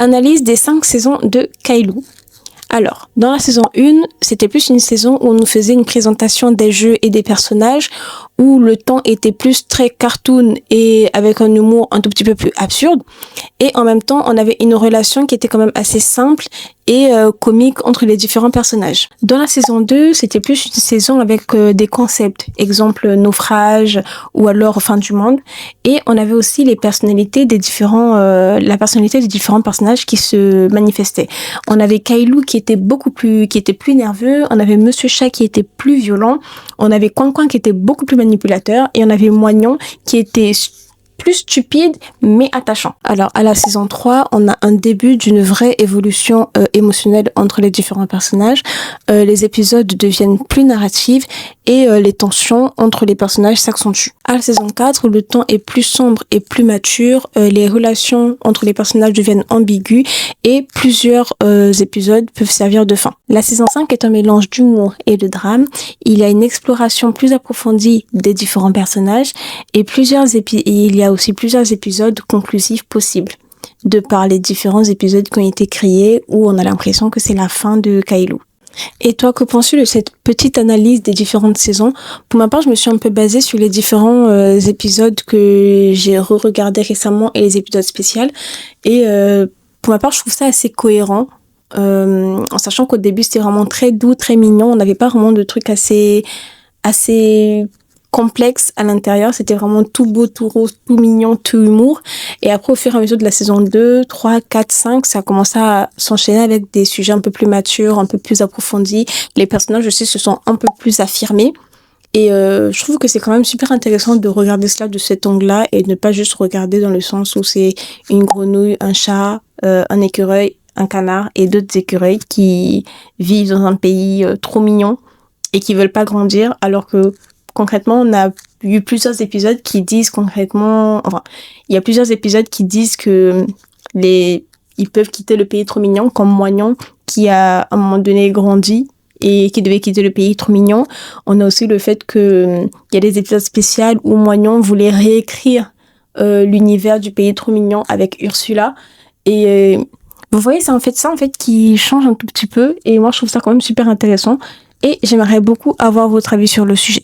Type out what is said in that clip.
Analyse des 5 saisons de Kailou. Alors, dans la saison 1, c'était plus une saison où on nous faisait une présentation des jeux et des personnages, où le temps était plus très cartoon et avec un humour un tout petit peu plus absurde. Et en même temps, on avait une relation qui était quand même assez simple et comique entre les différents personnages. Dans la saison 2, c'était plus une saison avec des concepts, exemple naufrage ou alors fin du monde. Et on avait aussi les personnalités des différents, la personnalité des différents personnages qui se manifestaient. On avait Kailou qui était plus nerveux. On avait Monsieur Chat qui était plus violent. On avait Coin Coin qui était beaucoup plus manipulateur. Et on avait Moignon qui était plus stupide mais attachant. Alors à la saison 3, on a un début d'une vraie évolution émotionnelle entre les différents personnages. Les épisodes deviennent plus narratifs et les tensions entre les personnages s'accentuent. À la saison 4, le ton est plus sombre et plus mature, les relations entre les personnages deviennent ambiguës et plusieurs épisodes peuvent servir de fin. La saison 5 est un mélange d'humour et de drame. Il y a une exploration plus approfondie des différents personnages et il y a aussi plusieurs épisodes conclusifs possibles de par les différents épisodes qui ont été créés où on a l'impression que c'est la fin de Kailou. Et toi, que penses-tu de cette petite analyse des différentes saisons? Pour ma part, je me suis un peu basée sur les différents épisodes que j'ai re-regardés récemment et les épisodes spéciaux. Et pour ma part, je trouve ça assez cohérent. En sachant qu'au début, c'était vraiment très doux, très mignon. On n'avait pas vraiment de trucs assez complexe à l'intérieur, c'était vraiment tout beau, tout rose, tout mignon, tout humour. Et après, au fur et à mesure de la saison 2, 3, 4, 5, ça a commencé à s'enchaîner avec des sujets un peu plus matures, un peu plus approfondis. Les personnages aussi se sont un peu plus affirmés. Et je trouve que c'est quand même super intéressant de regarder cela de cet angle-là et de ne pas juste regarder dans le sens où c'est une grenouille, un chat, un écureuil, un canard et d'autres écureuils qui vivent dans un pays trop mignon et qui veulent pas grandir, alors que concrètement, on a eu plusieurs épisodes qui disent il y a plusieurs épisodes qui disent que ils peuvent quitter le pays trop mignon, comme Moignon, qui a, à un moment donné, grandi et qui devait quitter le pays trop mignon. On a aussi le fait il y a des épisodes spéciaux où Moignon voulait réécrire, l'univers du pays trop mignon avec Ursula. Et, vous voyez, c'est en fait ça, qui change un tout petit peu. Et moi, je trouve ça quand même super intéressant. Et j'aimerais beaucoup avoir votre avis sur le sujet.